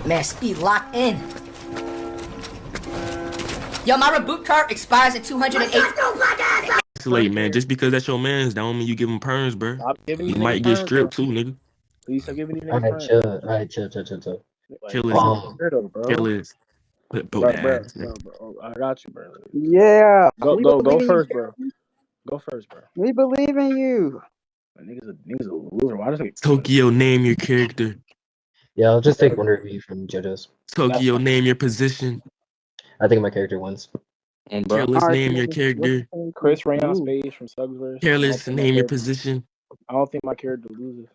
Man, speed locked in. Yo, my reboot card expires in 208. It's late, man. Just because that's your man's, that don't mean you give him perms, bro. Stop giving You these might niggas get perms, stripped bro. too, nigga. Please stop giving these niggas Alright, perms. chill. Like, Careless. weirdo, bro. Careless. Put Bro, that bro, ass, nigga. bro, I got you, bro. Yeah. We Go believe in first, you. bro. Go first, bro. We believe in you. Like, niggas a loser. Why does it? Tokyo, name your character. Yeah, I'll just take one review from JOJOs. Tokyo, name your position. I think my character wins. Bro. Careless, Alright, name your character. Chris Rayon Spades from Sugsverse. Careless, name your position. I don't think my character loses.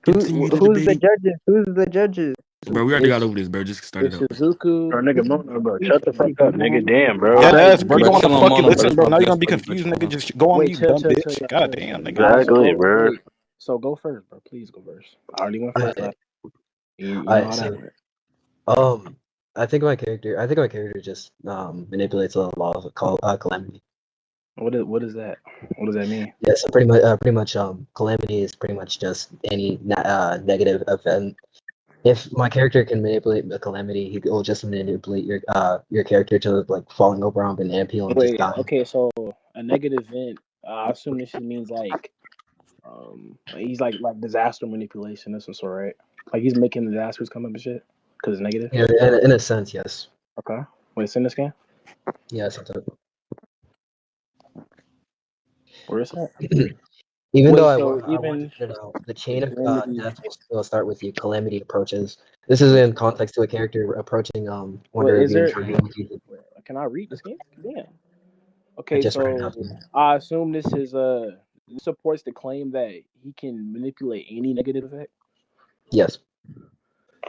Continue the who's the debate. judges? Who's the judges? Bro, we already got over this, bro. Just start it It's up. Shizuku. Bro, nigga, bro, shut the fuck up, nigga. Damn, bro. Yes, bro. You Bro, want to chill on fucking mono, listen, bro. Now you're bro. gonna be confused, nigga. Just go on Wait, mute, chill, dumb chill, bitch. chill. God damn, nigga. Exactly, bro. Wait, so go first, bro. Please go first. I already went first. You know Alright, how so that went. I think my character just manipulates a law of calamity. What is that? What does that mean? Yeah, so pretty much calamity is pretty much just any negative event. If my character can manipulate the calamity, he will just manipulate your character to like falling over on an anthill and just Wait, dying. okay, so a negative event. I assume this means like, he's like disaster manipulation. That's some sort, right? Like he's making disasters come up and shit because it's negative. Yeah, in a sense, yes. Okay. Wait, it's in this game. Yes, it's a, Where is that? even Wait, though so I even wanted to know, the chain of Calamity- death will start with you. Calamity approaches. This is in context to a character approaching Wonder Wait, is there? Review. Can I read this game? Damn. I Okay, just read it so out to you. I assume this is this supports the claim that he can manipulate any negative effect. Yes.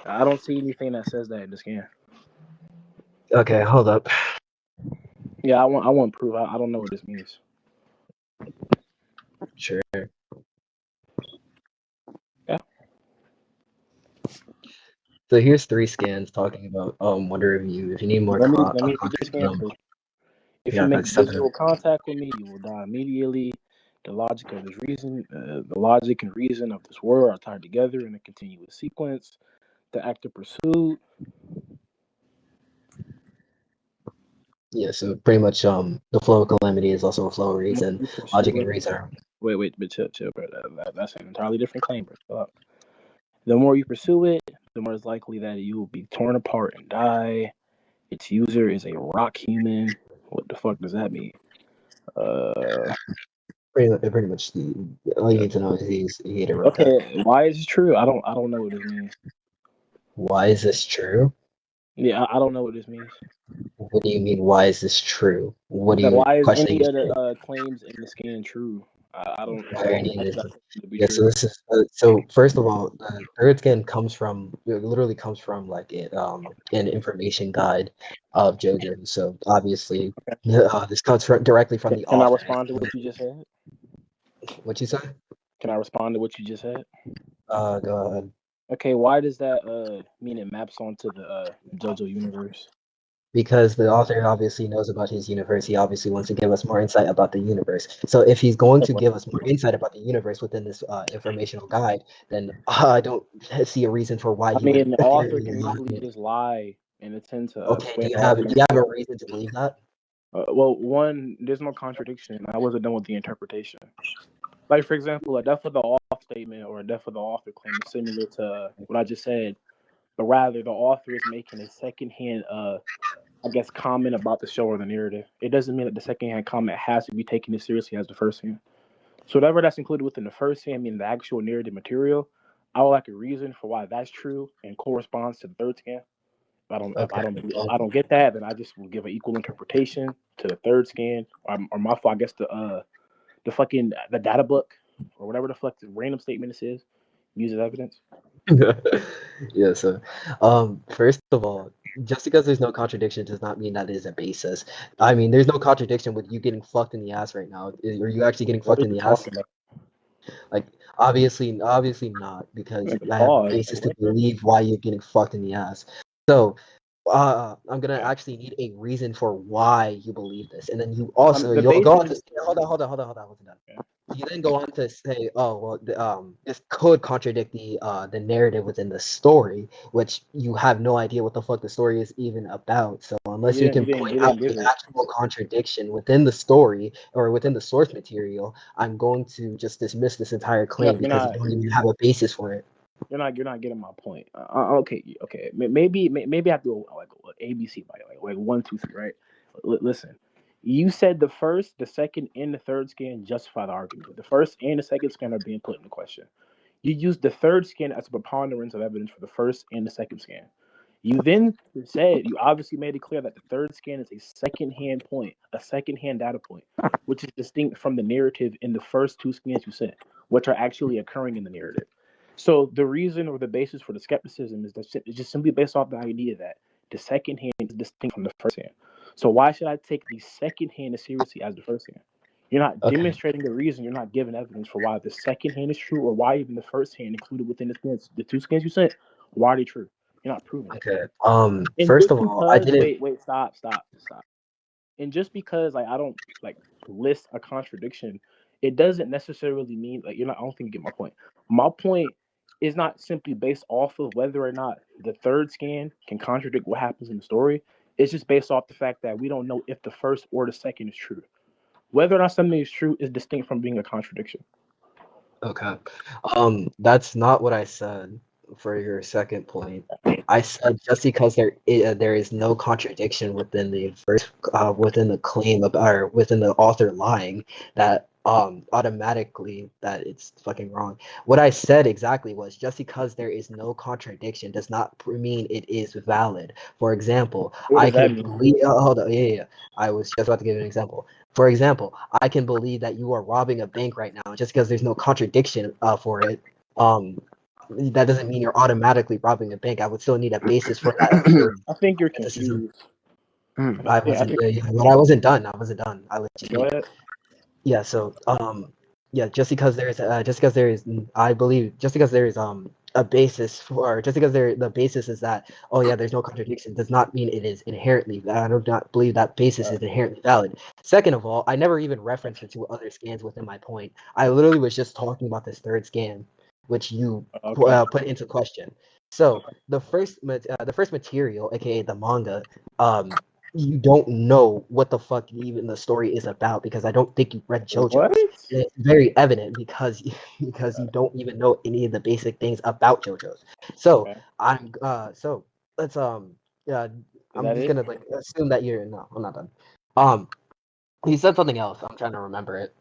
I don't see anything that says that in this game. Okay, hold up. Yeah, I want proof. I don't know what this means. Sure. Yeah. So here's 3 scans talking about Wonder Review. If you need more Let me read context, this game first. If yeah, you make that's something. visual contact with me, you will die immediately. The logic of this reason, the logic and reason of this world are tied together in a continuous sequence. The act of pursuit. Yeah, so pretty much the flow of calamity is also a flow of reason. Logic and reason are Wait, but chill, bro. That's an entirely different claim, bro. Chill out. The more you pursue it, the more it's likely that you will be torn apart and die. Its user is a rock human. What the fuck does that mean? pretty much all you need to know is he hit it right there. Okay, why is this true? I don't know what this means. Why is this true? Yeah, I don't know what this means. What do you mean? Why is this true? What do you Why is questioning? any of the claims in the scan true? I don't. Yeah, so this is so. First of all, the third scan literally comes from like an information guide of JoJo. So obviously, this comes directly from the Can I author. respond to what you just said? What you say? Can I respond to what you just said? Go ahead. Okay, why does that mean it maps onto the JoJo universe? Because the author obviously knows about his universe. He obviously wants to give us more insight about the universe. So if he's going to give us more insight about the universe within this informational guide, then I don't see a reason for why he would. The author can easily just lie and intend to. Okay, do you have a reason to believe that? Well, one, there's no contradiction. I wasn't done with the interpretation. Like, for example, a death of the author statement or a death of the author claim is similar to what I just said, but rather the author is making a secondhand, comment about the show or the narrative. It doesn't mean that the secondhand comment has to be taken as seriously as the first hand. So whatever that's included within the first hand, meaning the actual narrative material, I would like a reason for why that's true and corresponds to the third scan. If I don't get that, then I just will give an equal interpretation to the third scan, or my fault, I guess the data book or whatever the fuck the random statement this is, use as evidence. Yeah, so first of all, just because there's no contradiction does not mean that is a basis. I mean, there's no contradiction with you getting fucked in the ass right now. Are you actually getting fucked in the ass? Like, obviously not, because I have a basis to believe why you're getting fucked in the ass. So I'm gonna actually need a reason for why you believe this, and then The you'll go on to basis. say, hold on, I wasn't done. Okay. You then go on to say, oh well, this could contradict the narrative within the story, which you have no idea what the fuck the story is even about. So unless you can point You out didn't give the it. actual contradiction within the story or within the source material, I'm going to just dismiss this entire claim because you don't even have a basis for it. You're not getting my point. Okay. Maybe I have to go like ABC by like 1, 2, 3, right? Listen, you said the first, the second, and the third scan justify the argument. The first and the second scan are being put into question. You used the third scan as a preponderance of evidence for the first and the second scan. You then said you obviously made it clear that the third scan is a second-hand point, a second-hand data point, which is distinct from the narrative in the first 2 scans you sent, which are actually occurring in the narrative. So the reason or the basis for the skepticism is that it's just simply based off the idea that the second hand is distinct from the first hand. So why should I take the second hand as seriously as the first hand? You're not Okay. demonstrating the reason. You're not giving evidence for why the second hand is true, or why even the first hand included within the 2 scans you sent, why are they true? You're not proving it. Okay. And First just of all, I because, didn't. stop. And just because like I don't like list a contradiction, it doesn't necessarily mean like you're not. I don't think you get my point. My point is not simply based off of whether or not the third scan can contradict what happens in the story. It's just based off the fact that we don't know if the first or the second is true. Whether or not something is true is distinct from being a contradiction. Okay. That's not what I said for your second point. I said just because there is no contradiction within the first within the claim of or within the author lying that automatically that it's fucking wrong. What I said exactly was just because there is no contradiction does not mean it is valid. For example, What I does that can mean? believe. Hold on, yeah. I was just about to give an example. For example, I can believe that you are robbing a bank right now just because there's no contradiction for it. That doesn't mean you're automatically robbing a bank. I would still need a basis for that appearance. I think you're Criticism. confused. I wasn't. When I wasn't done. I wasn't done. I let you Go speak. ahead. Yeah. So yeah. Just because there is, I believe, just because there is a basis for, just because the basis is that, oh yeah, there's no contradiction, does not mean it is inherently. I do not believe that basis is inherently valid. Second of all, I never even referenced the 2 other scans within my point. I literally was just talking about this third scan, which you put into question. So the first material, aka the manga, you don't know what the fuck even the story is about because I don't think you read What? JoJo's. And it's very evident because because you don't even know any of the basic things about JoJo's. So Okay. so let's yeah, Is I'm that just it? gonna like assume that you're no, I'm not done. He said something else. I'm trying to remember it.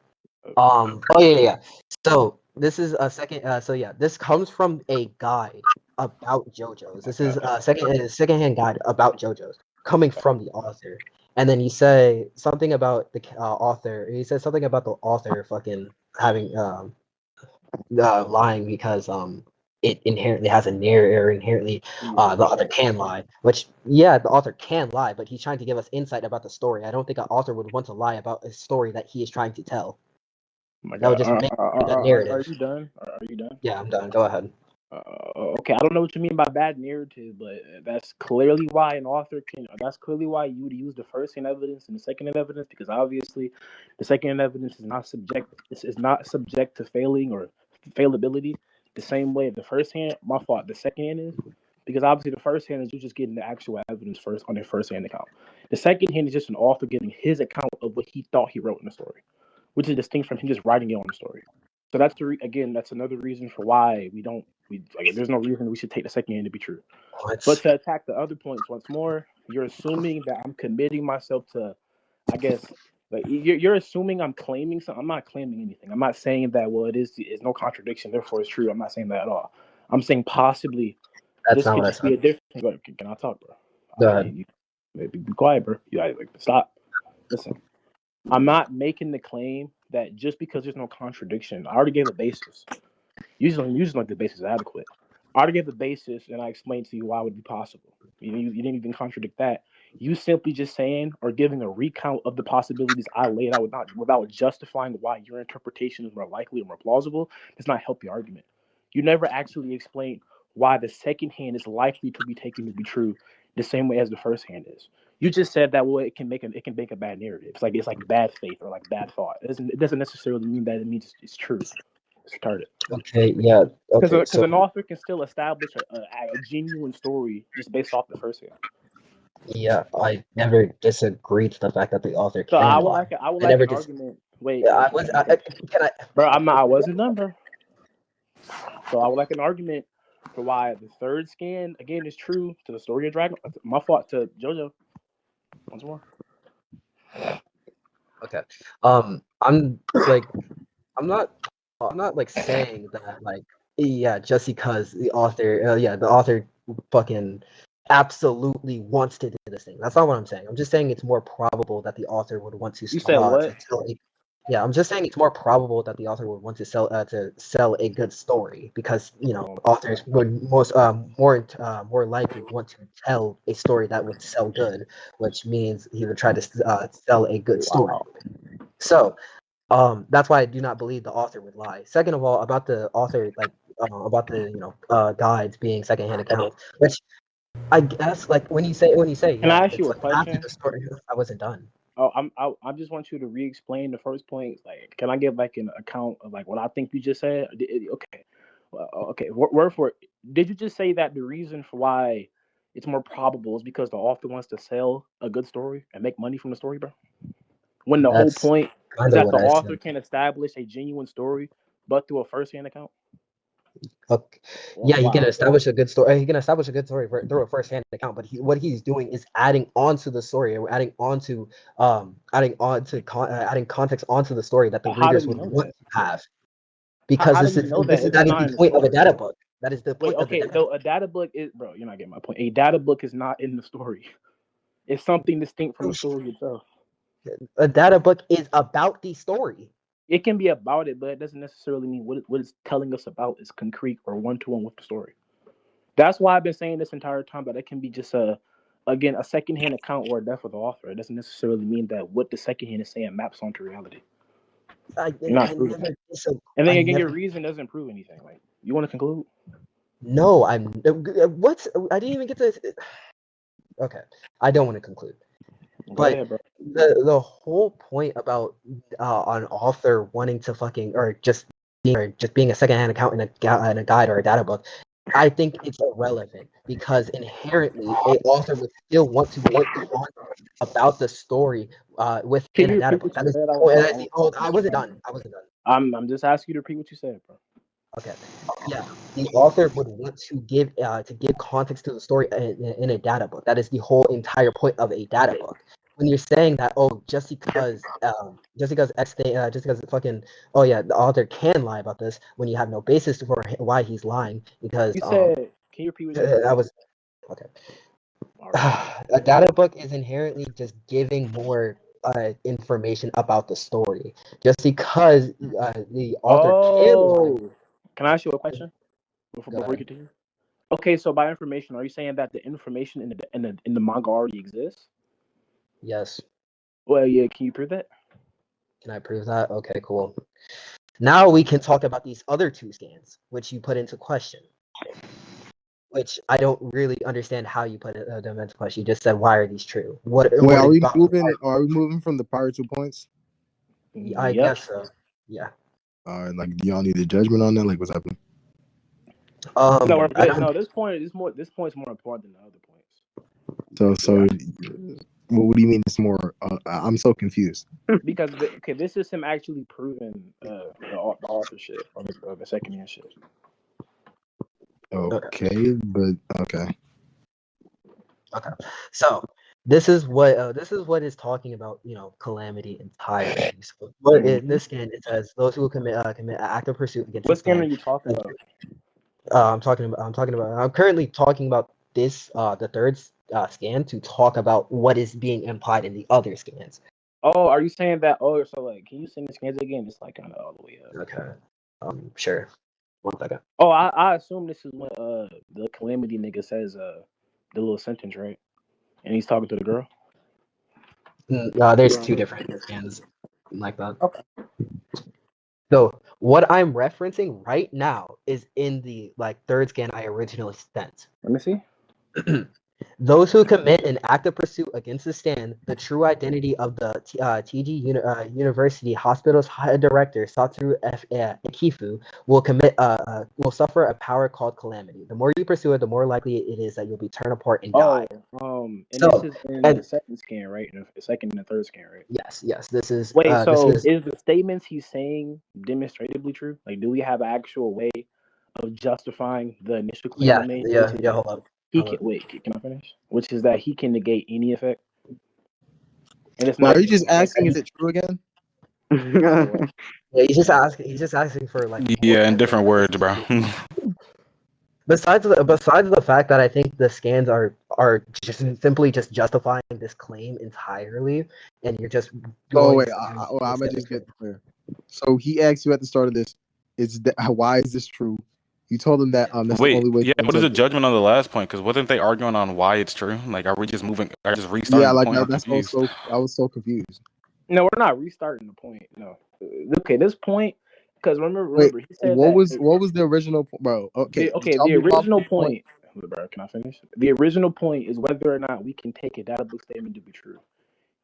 Oh yeah. So this is a second. So yeah, this comes from a guide about JoJo's. This is a secondhand guide about JoJo's coming from the author. And then you say something about the author. He says something about the author fucking having lying because it inherently has a narrator. Inherently, the author can lie. Which yeah, the author can lie, but he's trying to give us insight about the story. I don't think an author would want to lie about a story that he is trying to tell. Oh my That would God. just make the Are narrative. you done? Are you done? Yeah, I'm done. Go ahead. Okay, I don't know what you mean by bad narrative, but that's clearly why an author can. That's clearly why you would use the first hand evidence and the second hand evidence, because obviously, the second hand evidence is not subject. This is not subject to failing or failability. The same way the first hand, my fault. The second hand is because obviously the first hand is you just getting the actual evidence first on their first hand account. The second hand is just an author giving his account of what he thought he wrote in the story, which is distinct from him just writing it on the story. So that's again, that's another reason for why there's no reason we should take the second hand to be true. But to attack the other points once more, you're assuming that I'm committing myself to, I guess, like you're assuming I'm claiming something. I'm not claiming anything. I'm not saying that it's no contradiction, therefore it's true. I'm not saying that at all. I'm saying possibly That's this not could what I just be said. a different. Can I talk, bro? Go ahead. Maybe be quiet, bro. Stop. Listen. I'm not making the claim that just because there's no contradiction, I already gave a basis. Usually like the basis is adequate. I already gave the basis and I explained to you why it would be possible. You didn't even contradict that. You simply just saying or giving a recount of the possibilities I laid out without justifying why your interpretation is more likely or more plausible does not help the argument. You never actually explain why the second hand is likely to be taken to be true the same way as the first hand is. You just said that well, it can make a bad narrative. It's like bad faith or like bad thought. It doesn't necessarily mean that it means it's true. It's retarded. Okay, yeah. Okay, Because so an author can still establish a genuine story just based off the first hand. yeah, I never disagreed to the fact that the author So can I would lie. like I never an just. argument. Wait, Yeah, can I? bro, I wasn't done, bro. So I would like an argument for why the third scan again is true to the story of Dragon. My fault to JoJo. Once more. Okay. I'm like, I'm not. I'm not like saying that like, yeah, just because the author, the author fucking absolutely wants to do this thing. That's not what I'm saying. I'm just saying it's more probable that the author would want to You said what? to tell a, yeah, I'm just saying it's more probable that the author would want to sell a good story because authors would more likely want to tell a story that would sell good, which means he would try to sell a good story. Wow. So that's why I do not believe the author would lie. Second of all, about the author, like about the guides being secondhand accounts, which I guess like when you say Can I ask it's you a like after question? the story. I wasn't done. Oh, I just want you to re-explain the first point. Like, can I give like an account of like what I think you just said? Okay, well, okay. Word for it. Did you just say that the reason for why it's more probable is because the author wants to sell a good story and make money from the story, bro? When the whole That's point kind is of that what the I author said. can establish a genuine story, but through a first-hand account. Okay. Yeah, he can Wow. establish a good story. He can establish a good story through a first-hand account, but what he's doing is adding on to the story, or adding context onto the story that the How does readers he would know want that? to have. Because How does he know that if that it's is not the in the point of a story? data book. That is the Wait, point of the okay, data so book. a data book is, bro, you're not getting my point. A data book is not in the story. It's something distinct from the story itself. A data book is about the story. It can be about it, but it doesn't necessarily mean what it's telling us about is concrete or one-to-one with the story. That's why I've been saying this entire time that it can be just a secondhand account or a death of the author. It doesn't necessarily mean that what the secondhand is saying maps onto reality. You're not proving that. And then again, your reason doesn't prove anything. Like, you want to conclude? No, I'm. What? I didn't even get to. Okay, I don't want to conclude. Go ahead, bro. The whole point about an author wanting to fucking or just being a secondhand account in a guide or a data book, I think it's irrelevant because inherently a author would still want to get context about the story within a data book. That is the point. I wasn't done. I'm just asking you to repeat what you said, bro. Okay. Yeah, the author would want to give context to the story in a data book. That is the whole entire point of a data book. When you're saying that, just because X thing, just because fucking, oh yeah, the author can lie about this when you have no basis for why he's lying, because You said, can you repeat what you said? that was okay. Right. A data book is inherently just giving more information about the story. Just because the author can lie. Can I ask you a question before Go we ahead. continue? Okay, so by information, are you saying that the information in the manga already exists? Yes. Well, yeah. Can you prove that? Can I prove that? Okay, cool. Now we can talk about these other two scans, which you put into question. Which I don't really understand how you put them into question. You just said, "Why are these true?" Wait, are we moving from the prior 2 points? I guess so. Yeah. Like, do y'all need a judgment on that? Like, what's happening? No, we're good. No, this point is more important than the other points. So, what do you mean it's more? I'm so confused. Because this is him actually proving the authorship of the secondhand shit. Okay, but okay. Okay. So this is what is talking about. Calamity entirely. So, but in this scan, it says those who commit active pursuit against. What scan are you talking about? I'm currently talking about this the third scan to talk about what is being implied in the other scans. Oh, are you saying that? Oh, so like, can you sing the scans again? Just like kind of all the way up. Okay. Sure. 1 second. Oh, I assume this is when the Calamity nigga says the little sentence, right? And he's talking to the girl. There's 2 different scans like that. Okay. So what I'm referencing right now is in the third scan I originally sent. Let me see. Those who commit an act of pursuit against the stand, the true identity of the TG University Hospital's head director, Satoru Ikifu, will suffer a power called calamity. The more you pursue it, the more likely it is that you'll be torn apart and die. And So, this is in the second scan, right? The second and the third scan, right? Yes. This is Wait, so this is the statements he's saying demonstratively true? Like, do we have an actual way of justifying the initial claim he made? Hold up. He can wait. Can I finish? Which is that he can negate any effect, and it's Now, not. are you just asking? Is it true again? Yeah, he's just asking for Yeah, in different words, bro. Besides the fact that I think the scans are just simply just justifying this claim entirely, and you're just Oh going wait, I'm gonna just get clear. So he asked you at the start of this, why is this true? You told him that that's the Wait, only way. yeah, what is the judgment on the last point? Because wasn't they arguing on why it's true? Like, are we just moving? Are just restarting? Yeah, the like point? that's what I was so confused. No, we're not restarting the point. No. Okay, this point, because remember, Wait, he said what that. was the original bro? Okay, The original point. Bro, can I finish? The original point is whether or not we can take a data book statement to be true.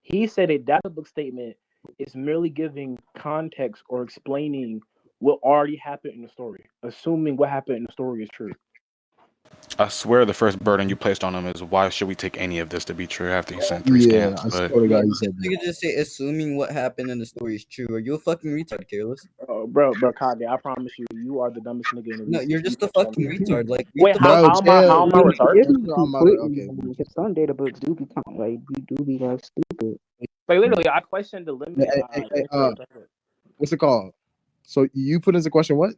He said a data book statement is merely giving context or explaining what already happened in the story, assuming what happened in the story is true. I swear the first burden you placed on him is why should we take any of this to be true after he sent 3 scans? I But swear to God, you said You could just say assuming what happened in the story is true. Are you a fucking retard, Careless? Oh, bro, Kage, I promise you are the dumbest nigga in the No, you're just a fucking retard. Like, Wait, read the how book. am I retarded? Okay. Because some data books do be we do be stupid. Like literally, I questioned the limit. What's it called? So you put in the question what?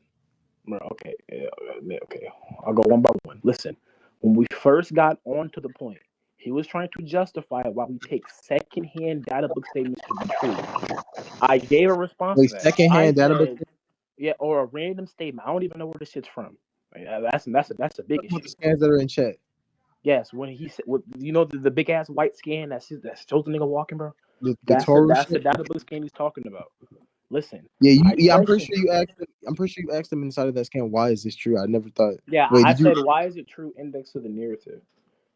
Bro, okay. I'll go one by one. Listen, when we first got onto the point, he was trying to justify why we take secondhand data book statements to be true. I gave a response to that. Secondhand data book. Yeah, or a random statement. I don't even know where this shit's from. Like, that's a big issue. The scans that are in chat. Yes, when he said, the big ass white scan that shows the nigga walking, bro. That's the data book scan he's talking about. Listen. Yeah, I'm pretty sure you asked him inside of that scan. Why is this true? I never thought. Yeah, I said, why is it true? Index to the narrative.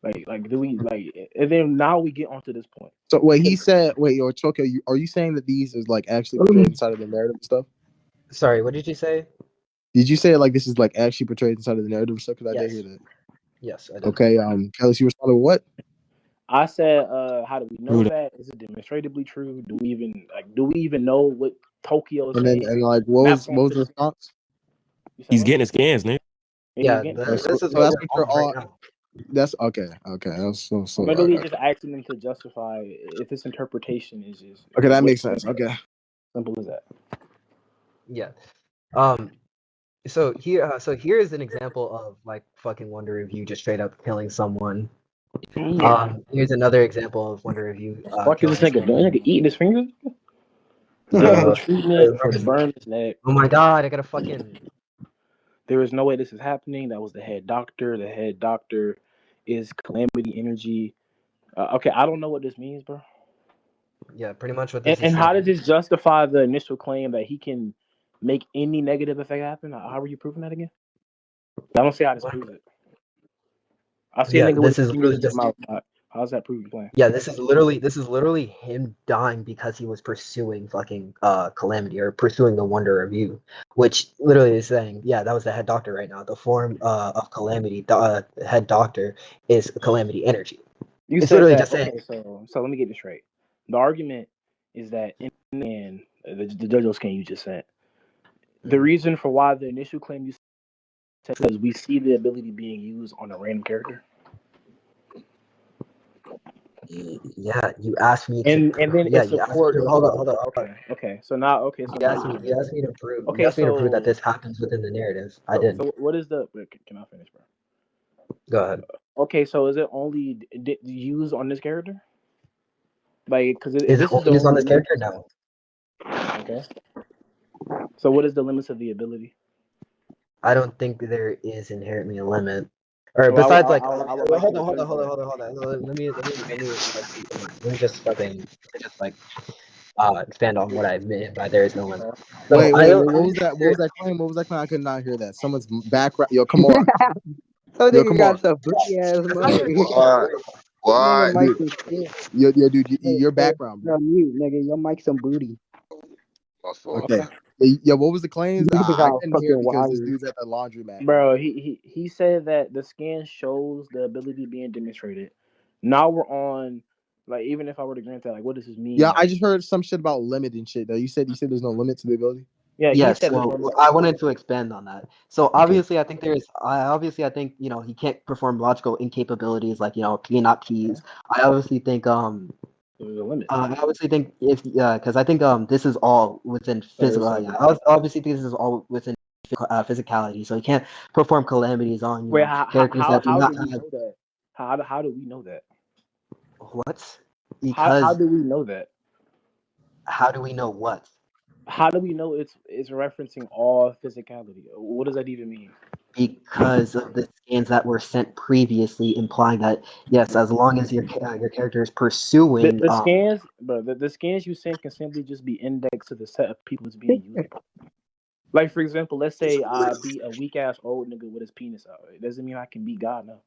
Like, do we and then now we get onto this point. So he said, Choke, are you saying that these is actually portrayed inside of the narrative stuff? Sorry, what did you say? Did you say this is actually portrayed inside of the narrative stuff? Because I did hear that. Yes, I did. Okay, Careless, you responded with what? I said, how do we know that? Is it demonstratively true? Do we even know what Tokyo is saying? And what was the response? He's getting his scans, man. Yeah, this is what we're on right now. That's okay. That's so. Literally just asking them to justify if this interpretation is just okay. That makes sense. Okay, simple as that. Yeah. So here is an example of fucking Wonder Review just straight up killing someone. Here's another example of Wonder Review. Fuck is this nigga doing? Nigga eating his fingers? Treatment for the burn his neck. Oh my god! I gotta fucking. There is no way this is happening. That was the head doctor. The head doctor is Calamity Energy. Okay, I don't know what this means, bro. Yeah, pretty much what this is. And how does this justify the initial claim that he can make any negative effect happen? How are you proving that again? I don't see how this proves it. I see a nigga with his fingers in his mouth. How's that proving plan? Yeah, this is literally him dying because he was pursuing fucking Calamity or pursuing the Wonder Review, which literally is saying, yeah, that was the head doctor right now. The form of Calamity, the head doctor is Calamity Energy. It's literally just saying. So let me get this straight. The argument is that in the JOJOS scan you just sent, the reason for why the initial claim you said is because we see the ability being used on a random character. Yeah, you asked me. And then yeah, it's support. Hold on. Okay. So now, so you asked me to prove. Okay, you asked me to prove that this happens within the narrative. I didn't. So what is the? Can I finish, bro? Go ahead. Okay, so is it only used on this character? Because is it only used on this character? No. Okay. So what is the limits of the ability? I don't think there is inherently a limit. Or besides, hold on. Let me just expand on what I meant by there is no limit. So Wait, I what was that? What was that claim? What was that claim? I could not hear that. Someone's background. Yo, come on. So Yo, nigga come got on. some booty ass mic. Why? Nigga Why? mic Dude, some shit. yo, dude, Hey, your hey, background, bro. bro, mute, nigga. Your mic some booty. My fault. Okay. Yo, what was the claims? Nigga I got couldn't hear it fucking because this wires. dude's at the laundromat, bro. Bro, he said that the scan shows the ability being demonstrated. Now we're on, like, even if I were to grant that, like, what does this mean? Yeah, I Like, just heard some shit about limit and shit though. You said there's no limit to the ability. yeah, he Yes, said there's so no. I wanted to expand on that. So obviously, I think I think he can't perform logical incapabilities like P and not P's. I obviously think There's a limit. I obviously think if because I think this is all within physical. Obviously, this is all within physicality. So you can't perform calamities on Wait, characters that do how not do we have know that? How do we know that? what? How Because do we know that? how do we know what? How do we know it's referencing all physicality? What does that even mean? Because of the scans that were sent previously, implying that yes, as long as your character is pursuing The scans, bro, the scans you send can simply just be indexed to the set of people it's being used on. Like, for example, let's say I be a weak ass old nigga with his penis out. It doesn't mean I can be God now.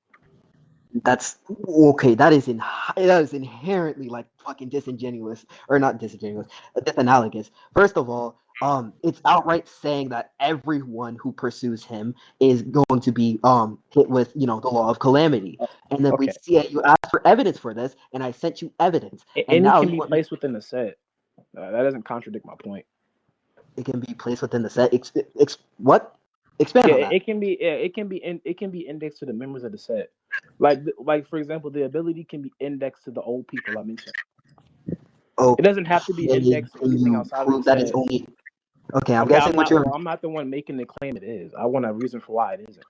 that's okay. That is inherently like fucking disingenuous, or not disingenuous, disanalogous. First of all, it's outright saying that everyone who pursues him is going to be hit with the law of calamity. And then we Okay. see it. You asked for evidence for this, and I sent you evidence. And Any now can you be want placed within the set. That doesn't contradict my point. it can be placed within the set. What? Expand on Yeah, that. it can be. Yeah, it can be indexed to the members of the set. Like for example, the ability can be indexed to the old people I mentioned. Okay, It doesn't have to be indexed to can anything you outside of the prove that it's set. only? Okay, I'm Okay, guessing what you're I'm not the one making the claim. It is. I want a reason for why it isn't.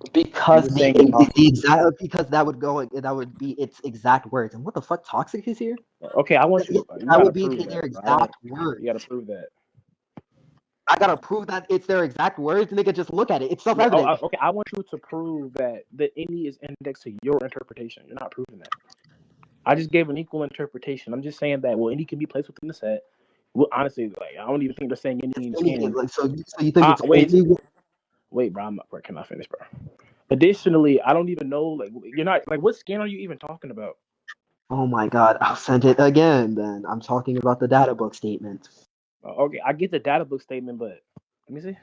I'm because just saying it the exact because that would be its exact words. And what the fuck, toxic is here? Okay, I want you to. You That gotta would be prove their that. Bro. exact words. You gotta prove that. I gotta prove that it's their exact words. Nigga, just look at it. It's self-evident. Okay, I want you to prove that the any is indexed to your interpretation. You're not proving that. I just gave an equal interpretation. I'm just saying that any can be placed within the set. Well, honestly, like I don't even think they're saying any in scan. Like, so you think it's Wait, only? wait, bro. Where can I finish, bro? Additionally, I don't even know. Like, you're not like what scan are you even talking about? Oh my god, I'll send it again. Then I'm talking about the data book statement. Okay, I get the data book statement, but let me see.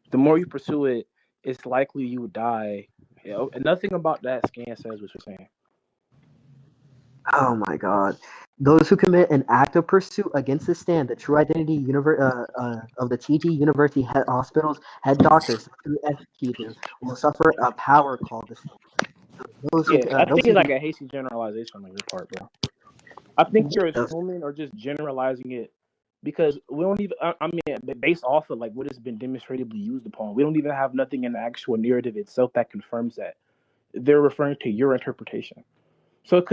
The more you pursue it, it's likely you would die. And nothing about that scan says what you're saying. Oh my god. Those who commit an act of pursuit against the stand, the true identity of the TG University head hospital's head doctors through executive will suffer a power call. Those who, Yeah, I those think who it's like a hasty generalization on your part, bro. I think you're those, assuming or just generalizing it because we don't even. I mean, based off of like what has been demonstrably used upon, we don't even have nothing in the actual narrative itself that confirms that. They're referring to your interpretation. So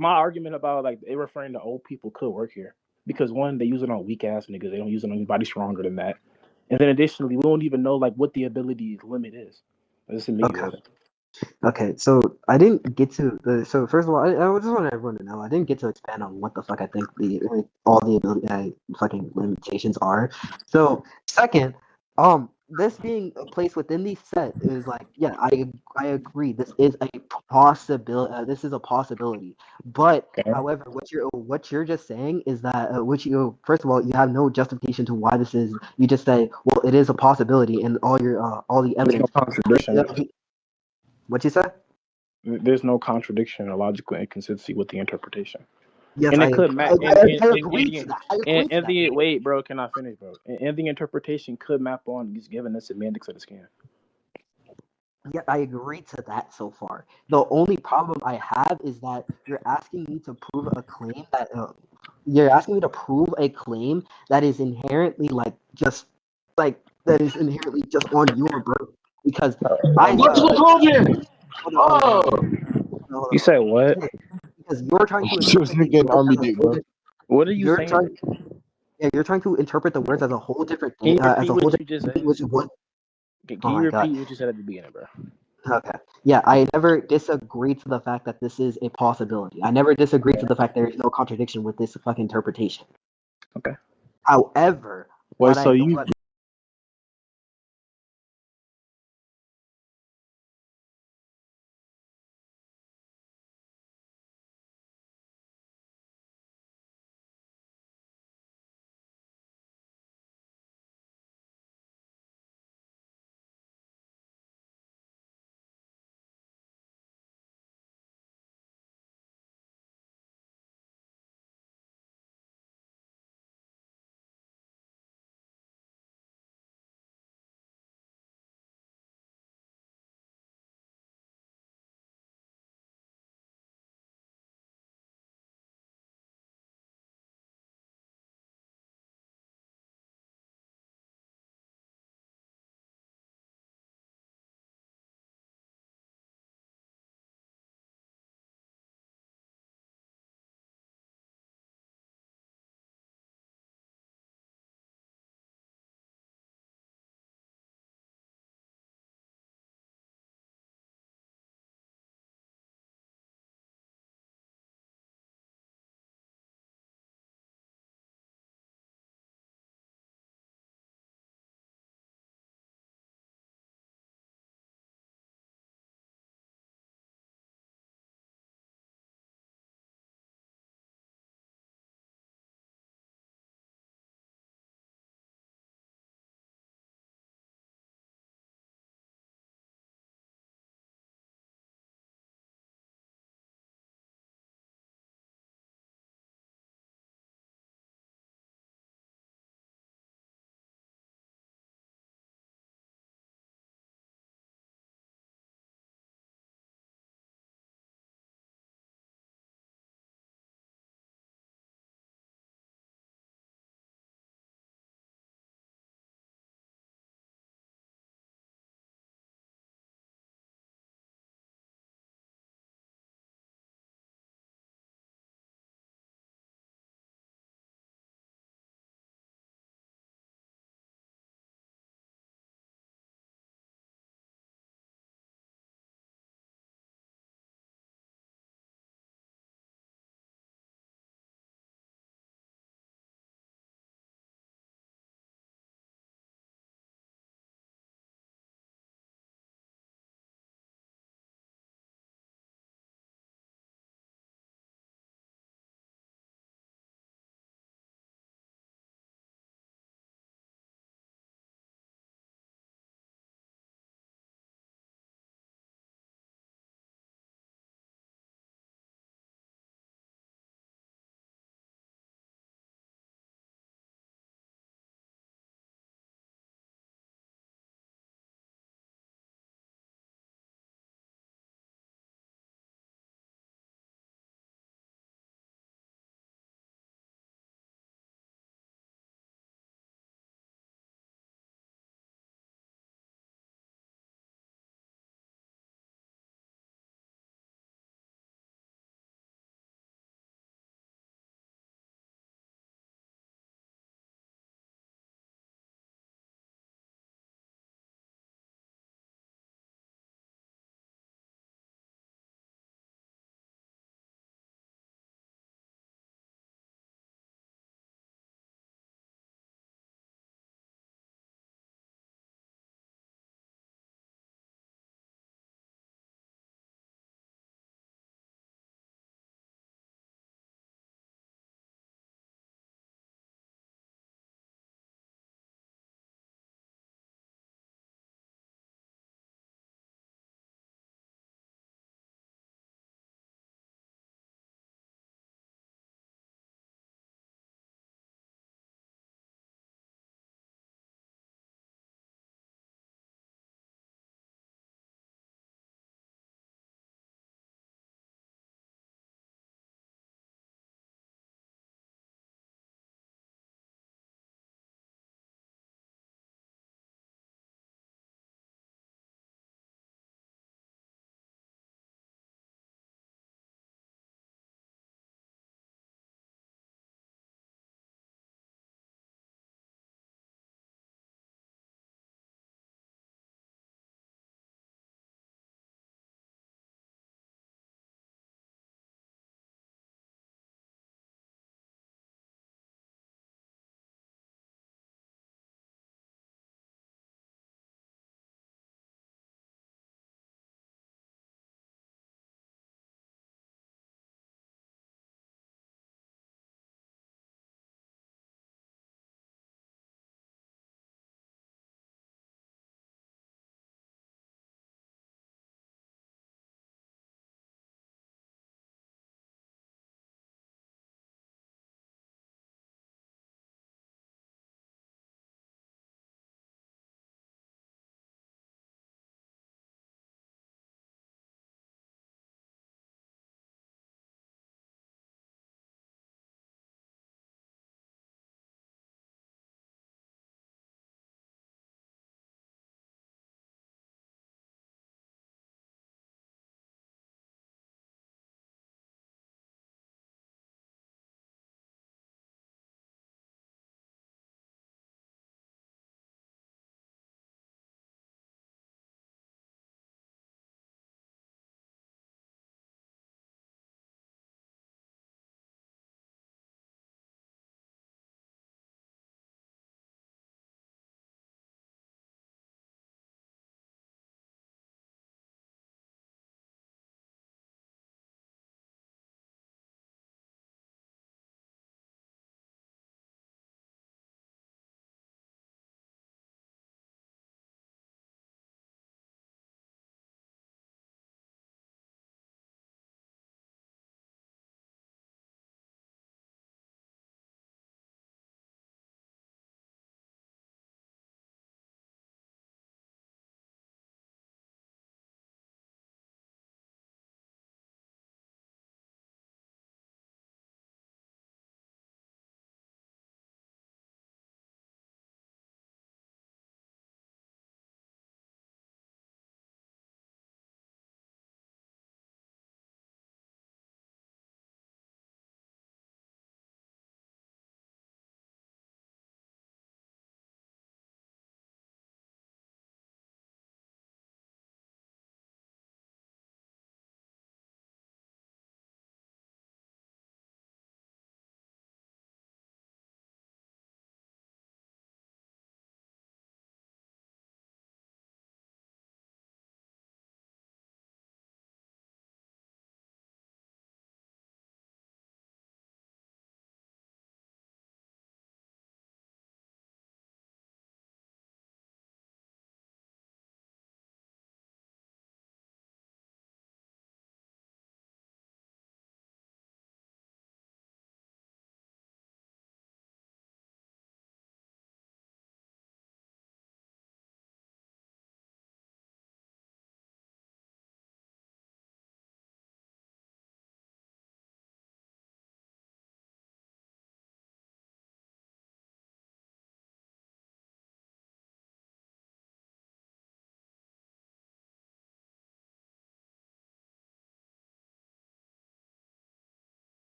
my argument about like they referring to old people could work here because one, they use it on weak ass niggas. They don't use it on anybody stronger than that. And then additionally, we don't even know like what the ability limit is. This is okay. Okay, so I didn't get to the. So first of all, I just want everyone to know I didn't get to expand on what the fuck I think all the ability fucking limitations are. So second, this being a place within the set is like, yeah, I agree. This is a possibility. This is a possibility. But however, what you're just saying is that first of all, you have no justification to why this is. You just say, well, it is a possibility, and all the evidence. There's no contradiction. What you say? There's no contradiction or logical inconsistency with the interpretation. Yes, And I it could agree. map. I agree to that. I agree to that. Wait, bro, can I finish, bro? And the interpretation could map on just given the semantics of the scan. Yeah, I agree to that so far. The only problem I have is that you're asking me to prove a claim that is inherently that is inherently just on your birth because What's the problem? You said what? Because you're trying to She was getting army dick, bro. What are you saying? You're trying to interpret the words as a whole different Can thing. you repeat what you just said? Which is what? Can Oh you my repeat god. what you said at the beginning, bro? Okay. Yeah, I never disagreed to the fact that this is a possibility. I never disagreed to the fact there is no contradiction with this fucking interpretation. Okay. However, Wait, what so I you what